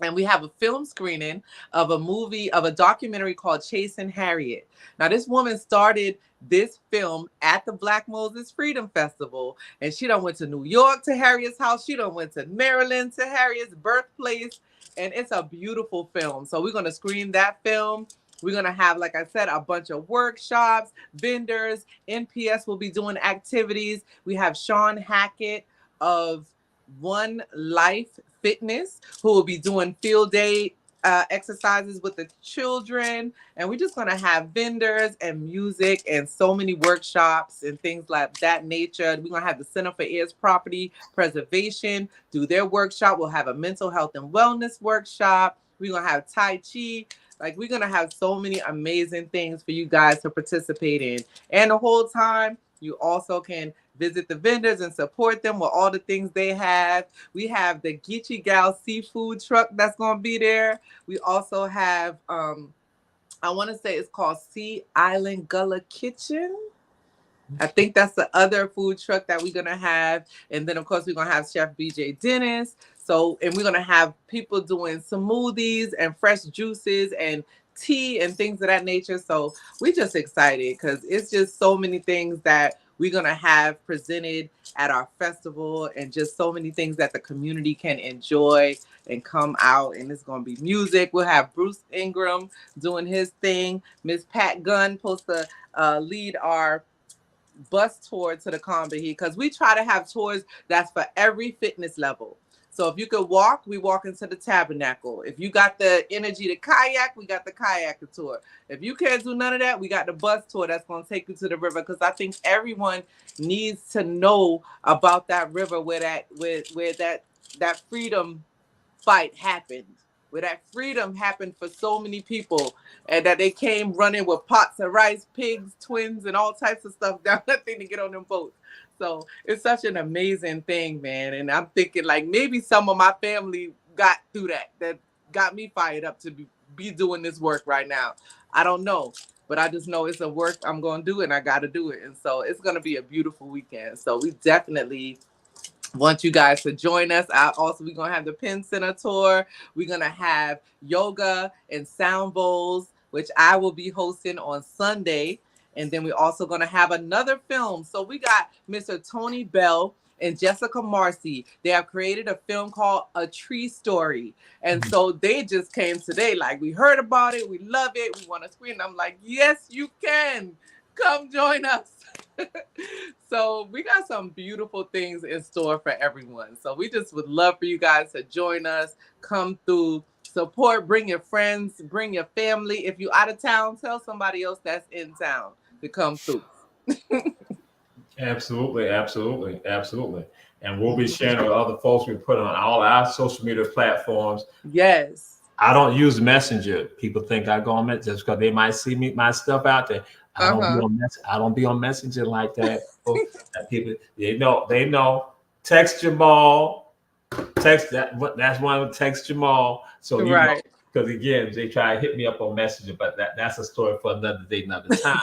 And we have a film screening of a documentary called Chasing Harriet. Now, this woman started this film at the Black Moses Freedom Festival, and she done went to New York to Harriet's house. She done went to Maryland to Harriet's birthplace, and it's a beautiful film. So we're going to screen that film We're going to have, like I said, a bunch of workshops, vendors. NPS will be doing activities. We have Sean Hackett of One Life Fitness, who will be doing field day exercises with the children. And we're just going to have vendors and music and so many workshops and things like that nature. We're going to have the Center for Heirs Property Preservation do their workshop. We'll have a mental health and wellness workshop. We're going to have Tai Chi. Like, we're going to have so many amazing things for you guys to participate in. And the whole time, you also can visit the vendors and support them with all the things they have. We have the Geechee Gal seafood truck that's going to be there. We also have, I want to say it's called Sea Island Gullah Kitchen. I think that's the other food truck that we're going to have. And then, of course, we're going to have Chef BJ Dennis. So, and we're going to have people doing smoothies and fresh juices and tea and things of that nature. So we're just excited because it's just so many things that we're going to have presented at our festival, and just so many things that the community can enjoy and come out. And it's going to be music. We'll have Bruce Ingram doing his thing. Miss Pat Gunn supposed to lead our bus tour to the Combahee, because we try to have tours that's for every fitness level. So if you could walk, we walk into the Tabernacle. If you got the energy to kayak, we got the kayak tour. If you can't do none of that, we got the bus tour that's going to take you to the river, because I think everyone needs to know about that river where that freedom fight happened. Where that freedom happened for so many people, and that they came running with pots of rice, pigs, twins, and all types of stuff down that thing to get on them boats. So it's such an amazing thing, man. And I'm thinking, like, maybe some of my family got through that got me fired up to be doing this work right now. I don't know, but I just know it's a work I'm going to do, and I got to do it. And so it's going to be a beautiful weekend. So we definitely want you guys to join us. We're going to have the Penn Center tour. We're going to have yoga and sound bowls, which I will be hosting on Sunday. And then we're also going to have another film. So we got Mr. Tony Bell and Jessica Marcy. They have created a film called A Tree Story. And so they just came today. Like, we heard about it. We love it. We want to screen. I'm like, yes, you can. Come join us. So we got some beautiful things in store for everyone. So we just would love for you guys to join us, come through, support, bring your friends, bring your family. If you're out of town, tell somebody else that's in town to come through. Absolutely. And we'll be sharing with other folks. We put on all our social media platforms. Yes. I don't use Messenger. People think I go on Messenger just because they might see my stuff out there. I don't be on Messenger like that. People, they know. Text Jamal. Text that. That's one of text Jamal. So right. Because again, they try to hit me up on Messenger, but that's a story for another day, another time.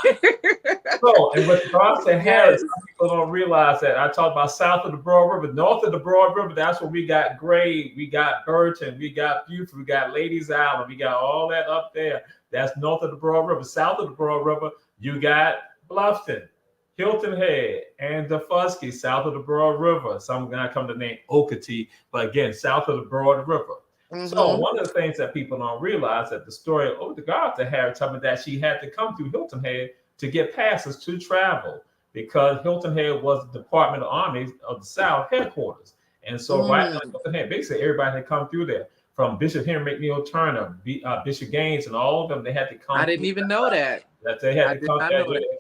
So, and with regards to Harris, some people don't realize that I talked about south of the Broad River, north of the Broad River. That's where we got Gray, we got Burton, we got Buford, we got Ladies Island, we got all that up there. That's north of the Broad River. South of the Broad River, you got Bluffton, Hilton Head, and Defusky. South of the Broad River. Some gonna come to the name Okatee, but again, south of the Broad River. Mm-hmm. So one of the things that people don't realize that the story of the God to Harriet told me that she had to come through Hilton Head to get passes to travel, because Hilton Head was the Department of Army of the South headquarters. And so right now, Hilton Head, basically everybody had come through there, from Bishop Henry McNeil Turner, Bishop Gaines, and all of them. They had to come. I didn't even know that. That they had to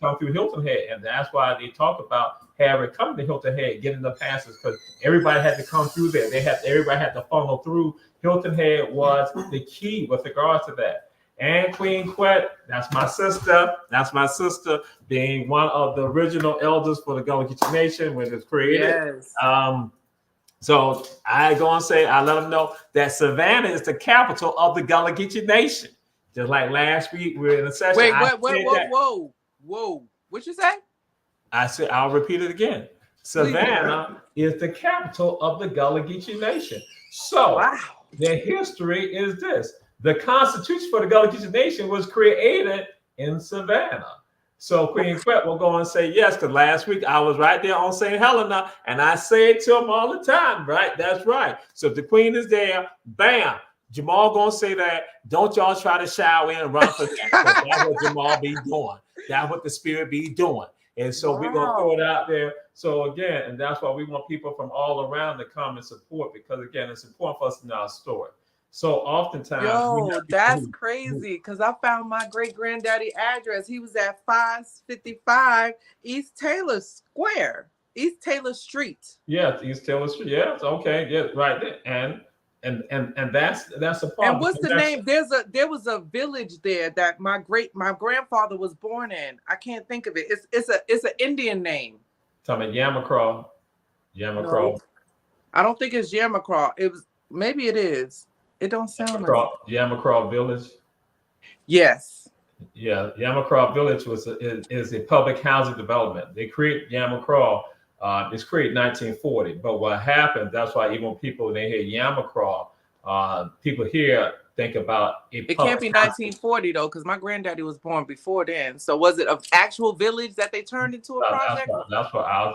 come through Hilton Head. And that's why they talk about Harriet coming to Hilton Head, getting the passes, because everybody had to come through there. Everybody had to funnel through. Hilton Head was the key with regards to that. And Queen Quet, that's my sister, being one of the original elders for the Gullah Geechee Nation when it was created. Yes. So I go and say, I let them know that Savannah is the capital of the Gullah Geechee Nation. Just like last week, we were in a session. Wait, whoa. What you say? I said, I'll repeat it again. Savannah is the capital of the Gullah Geechee Nation. So the history is this. The Constitution for the Gullah Geechee Nation was created in Savannah. So Queen Quet will go and say yes, because last week I was right there on St. Helena, and I say it to them all the time, right? That's right. So if the Queen is there, bam, Jamal gonna say that. Don't y'all try to shower in and run for that. That's what Jamal be doing. That's what the spirit be doing. And so we're gonna throw it out there. So again, and that's why we want people from all around to come and support, because again, it's important for us to know our story. So oftentimes, yo, that's crazy. Because I found my great granddaddy address. He was at 555 East Taylor Square, East Taylor Street. Yeah, East Taylor Street. Yeah, it's okay. Yeah, right there. And that's a problem. And what's the name? There was a village there that my grandfather was born in. I can't think of it. It's an Indian name. Talking about Yamacraw. No, I don't think it's Yamacraw. Maybe it is. It don't sound like Yamacraw Village. Yes. Yeah, Yamacraw Village is a public housing development. They create Yamacraw. It's created in 1940. But what happened, that's why even when people, when they hear Yamacraw, people here think about it can't be 1940 though, because my granddaddy was born before then. So was it an actual village that they turned into a project? That's what I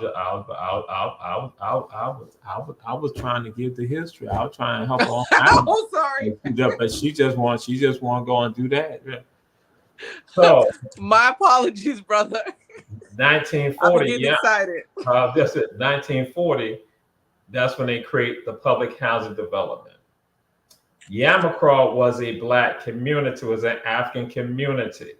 was trying to give the history. I was trying to help her. Oh, sorry. But she just want to go and do that. So my apologies, brother. 1940. I'm excited. That's it. 1940. That's when they create the public housing development. Yamacraw was a black community, was an African community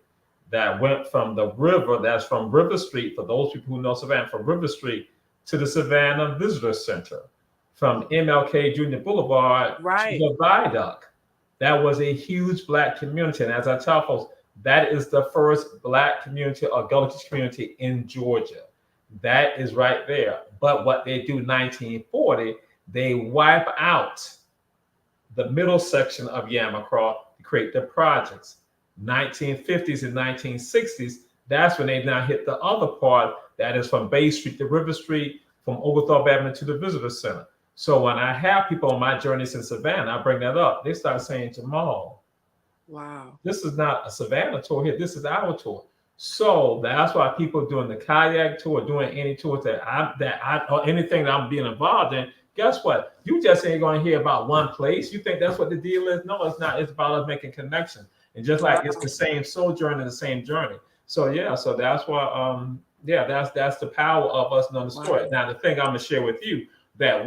that went from the river, that's from River Street, for those people who know Savannah, from River Street to the Savannah Visitor Center, from MLK Junior Boulevard to the Viaduct. That was a huge black community. And as I tell folks, that is the first black community or Gullah community in Georgia. That is right there. But what they do in 1940, they wipe out the middle section of Yamacraw to create the projects. 1950s and 1960s, that's when they now hit the other part that is from Bay Street to River Street, from Oglethorpe Avenue to the Visitor Center. So when I have people on my journeys in Savannah, I bring that up. They start saying, Jamal, wow, this is not a Savannah tour here. This is our tour. So that's why people doing the kayak tour, doing any tours or anything that I'm being involved in. Guess what? You just ain't going to hear about one place. You think that's what the deal is? No, it's not. It's about us making connections. And just like it's the same sojourn and the same journey. So yeah, so that's why that's the power of us knowing the story. Now the thing I'm gonna share with you that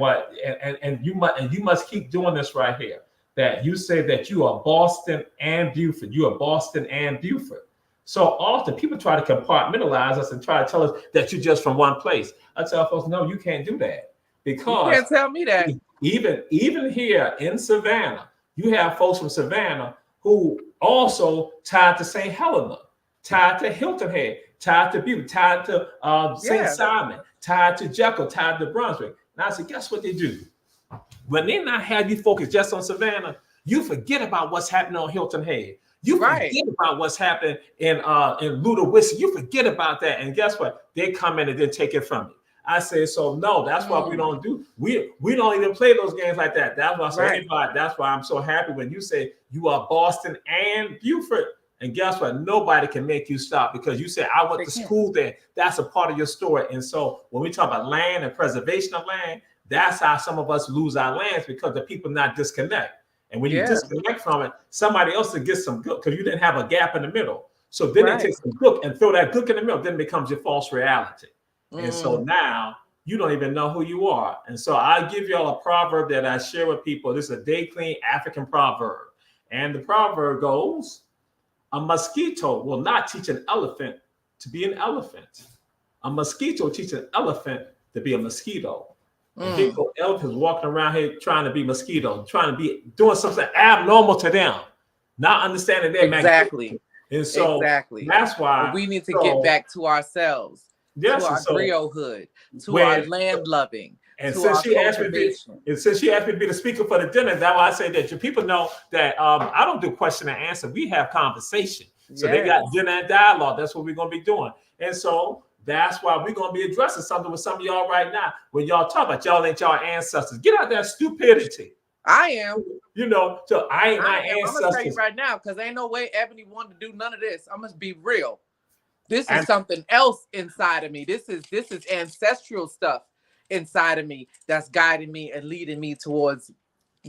you must keep doing this right here. That you say that you are Boston and Beaufort. You are Boston and Beaufort. So often people try to compartmentalize us and try to tell us that you're just from one place. I tell folks, no, you can't do that. Because you can't tell me that. Even here in Savannah, you have folks from Savannah who also tied to St. Helena, tied to Hilton Head, tied to Beaufort, tied to St. Simon, tied to Jekyll, tied to Brunswick. And I said, guess what they do? When they not have you focus just on Savannah, you forget about what's happening on Hilton Head. You forget about what's happening in Ludowici. You forget about that. And guess what? They come in and then take it from you. I say, so no, that's what we don't do. We don't even play those games like that. That's why I say, anybody, that's why I'm so happy when you say you are Boston and Beaufort. And guess what? Nobody can make you stop because you said, I went to school there. That's a part of your story. And so when we talk about land and preservation of land, that's how some of us lose our lands because the people not disconnect. And when you disconnect from it, somebody else will get some good because you didn't have a gap in the middle. So then they take some gook and throw that gook in the middle. Then it becomes your false reality. And so now you don't even know who you are. And so I give y'all a proverb that I share with people. This is a day clean African proverb. And the proverb goes, a mosquito will not teach an elephant to be an elephant. A mosquito teaches an elephant to be a mosquito. People, elephants walking around here trying to be mosquitoes, trying to be doing something abnormal to them, not understanding their magnificence. And so that's why we need to get back to ourselves. To our griohood, to our land loving. And since she asked me to be the speaker for the dinner, that's why I say that your people know that I don't do question and answer. We have conversation. So they got dinner and dialogue. That's what we're going to be doing. And so that's why we're going to be addressing something with some of y'all right now. When y'all talk about y'all ain't y'all ancestors, get out that stupidity. I am. You know, so I ain't my ancestors. I'm going to tell you right now, because ain't no way Ebony wanted to do none of this. I'm going to be real. This is something else inside of me. This is ancestral stuff inside of me that's guiding me and leading me towards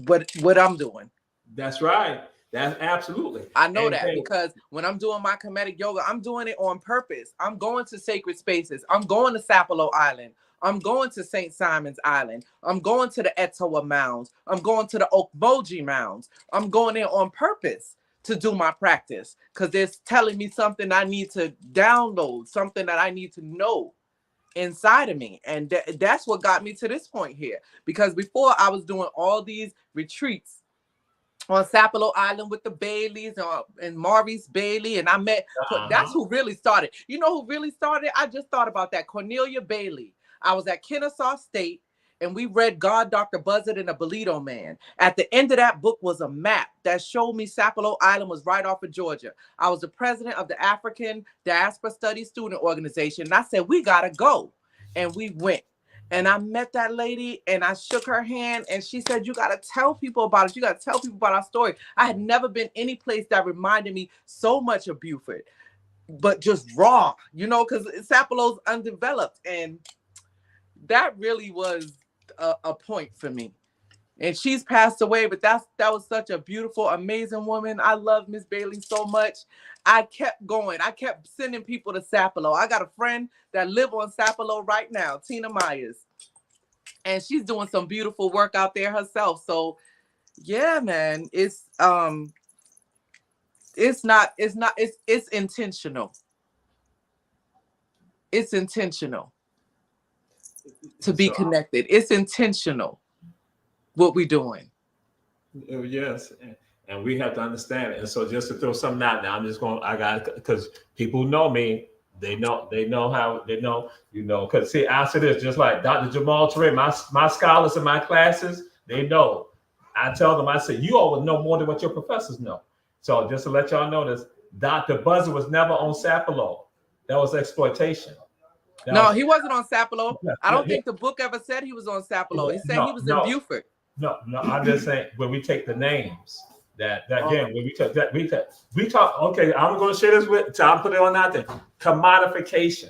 what I'm doing. That's right. That's absolutely. I know And that then- because when I'm doing my comedic yoga, I'm doing it on purpose. I'm going to sacred spaces. I'm going to Sapelo Island. I'm going to St. Simon's Island. I'm going to the Etowah Mounds. I'm going to the Okmulgee Mounds. I'm going there on purpose to do my practice because it's telling me something I need to download, something that I need to know inside of me. And that's what got me to this point here. Because before I was doing all these retreats on Sapelo Island with the Baileys and Maurice Bailey. And I met, that's who really started. You know who really started? I just thought about that, Cornelia Bailey. I was at Kennesaw State and we read God, Dr. Buzzard and the Bolito Man. At the end of that book was a map that showed me Sapelo Island was right off of Georgia. I was the president of the African Diaspora Studies Student Organization. And I said, we got to go. And we went. And I met that lady and I shook her hand and she said, you got to tell people about it. You got to tell people about our story. I had never been any place that reminded me so much of Beaufort, but just raw, you know, because Sapelo's undeveloped. And that really was a point for me. And she's passed away, but that was such a beautiful, amazing woman. I love Miss Bailey so much. I kept going. I kept sending people to Sapelo. I got a friend that live on Sapelo right now, Tina Myers. And she's doing some beautiful work out there herself. So yeah, man, it's intentional. It's intentional to be connected. It's intentional what we're doing. Yes. And we have to understand it. And so just to throw something out now, I'm just going, because people know me, they know how, because see, after this, just like Dr. Jamal Touré, my scholars in my classes, they know. I tell them, I say, you all would know more than what your professors know. So just to let y'all know this, Dr. Buzzard was never on Sapelo. That was exploitation. He wasn't on Sapelo. I don't think the book ever said he was on Sapelo. He said he was in Beaufort. No, I'm just saying when we take the names again, when we talk, okay, I'm going to share this with, I'll put it on out there. Commodification.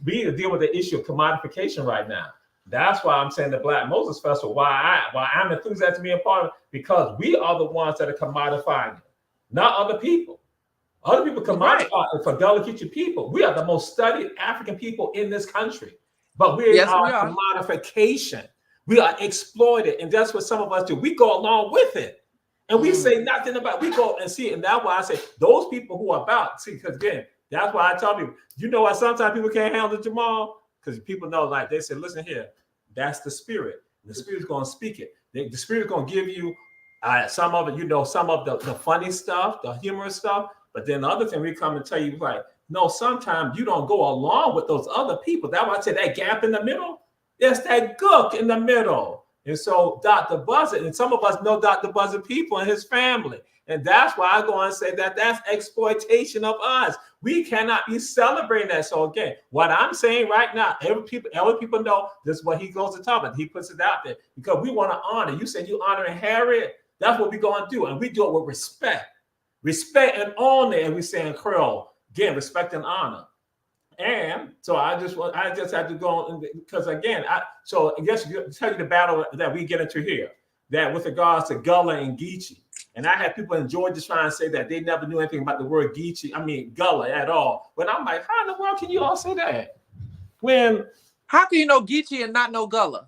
We deal with the issue of commodification right now. That's why I'm saying the Black Moses Festival, why I'm enthusiastic to be a part of it, because we are the ones that are commodifying it, not other people. Other people commodify it for delicate people. We are the most studied African people in this country, but we are commodification. We are exploited, and that's what some of us do. We go along with it, and we say nothing about. We go and see, and that's why I say those people who are about because again, that's why I tell people. You know why sometimes people can't handle Jamal because people know, like they said, listen here, that's the spirit. The spirit's going to speak it. The spirit's going to give you some of it. Some of the funny stuff, the humorous stuff. But then the other thing we come and tell you, like, no, sometimes you don't go along with those other people. That's why I said that gap in the middle. There's that gook in the middle. And so Dr. Buzzard, and some of us know Dr. Buzzard people and his family. And that's why I go and say that that's exploitation of us. We cannot be celebrating that. So again, what I'm saying right now, every people know this is what he goes to talk about. He puts it out there because we want to honor. You said you honoring Harriet. That's what we're going to do. And we do it with respect. Respect and honor. And we say in Creole, again, respect and honor. And so I just had to go on because again, I guess tell you the battle that we get into here, that with regards to Gullah and Geechee. And I had people in Georgia trying to say that they never knew anything about the word Gullah at all. But I'm like, how in the world can you all say that? How can you know Geechee and not know Gullah?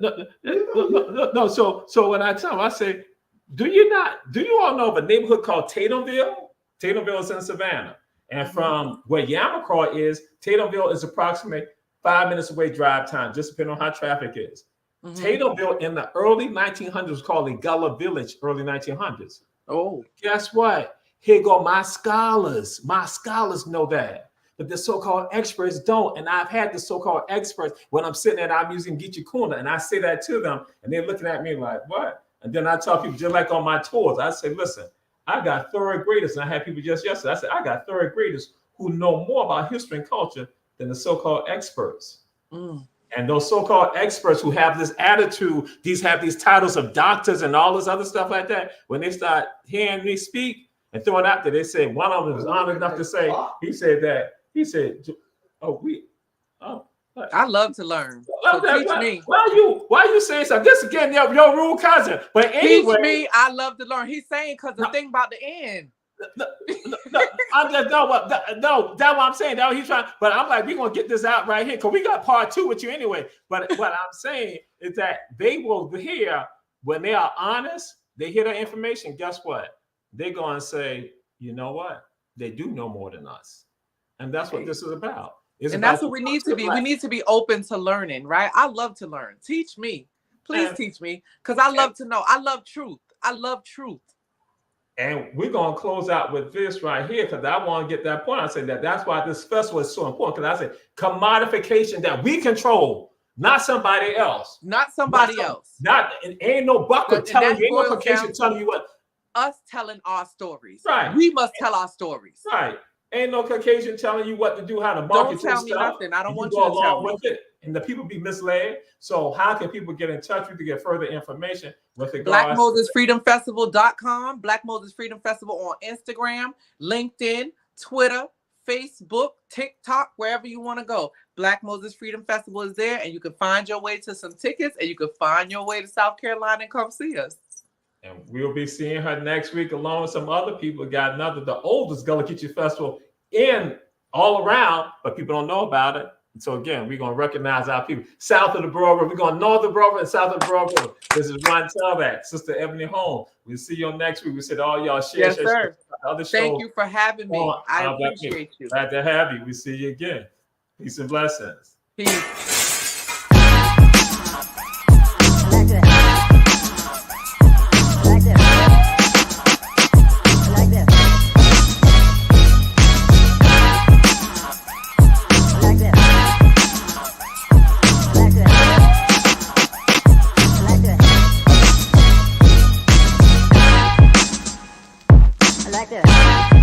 No. So when I tell them, I say, do you all know of a neighborhood called Tatumville? Tatumville is in Savannah. And from where Yamacraw is, Tatumville is approximately 5 minutes away drive time, just depending on how traffic is. Mm-hmm. Tatumville in the early 1900s was called a Gullah village, early 1900s. Oh. Guess what? Here go my scholars. My scholars know that. But the so-called experts don't. And I've had the so-called experts when I'm sitting there and I'm using Geechee Kuna, and I say that to them, and they're looking at me like, what? And then I tell people, just like on my tours, I say, listen, I got third graders, and I had people just yesterday. I said, I got third graders who know more about history and culture than the so-called experts. Mm. And those so-called experts who have this attitude, have these titles of doctors and all this other stuff like that, when they start hearing me speak and throwing out there, they say, one of them was honored enough to say, he said, I love to learn. Love So that. teach me. Why you saying something? This again, your rude cousin. But anyway, Teach me. I love to learn. He's saying because the thing about the end. no, I'm just that's what I'm saying. That's what he's trying. But I'm like, we're gonna get this out right here because we got part 2 with you anyway. But what I'm saying is that they will hear when they are honest. They hear the information. Guess what? They're gonna say, you know what? They do know more than us, and that's what this is about. And that's what we need to be. We need to be open to learning, right? I love to learn. Teach me. Please teach me because I love to know. I love truth. I love truth. And we're going to close out with this right here because I want to get that point. I said that's why this festival is so important because I said commodification that we control, not somebody else. Not somebody else. Ain't no buckle telling you, ain't no Caucasian telling you what. Us telling our stories. Right. We must tell our stories. Right. Ain't no Caucasian telling you what to do, how to market. Don't tell me nothing. I don't want you to tell me. It. And the people be misled. So how can people get in touch with you to get further information with regards BlackMosesFreedomFestival.com, Black Moses Freedom Festival on Instagram, LinkedIn, Twitter, Facebook, TikTok, wherever you want to go. Black Moses Freedom Festival is there, and you can find your way to some tickets, and you can find your way to South Carolina and come see us. And we'll be seeing her next week along with some other people. Got the oldest Gullah Geechee Festival in all around, but people don't know about it. And so again, we're going to recognize our people. South of the Broad River, we're going north of the Broad River and south of the Broad River. This is Ron Telback, Sister Eboni Holmes. We'll see you on next week. We said all y'all share. Sir. Other shows. Thank you for having me. I appreciate you. Glad to have you. We see you again. Peace and blessings. Peace. like that.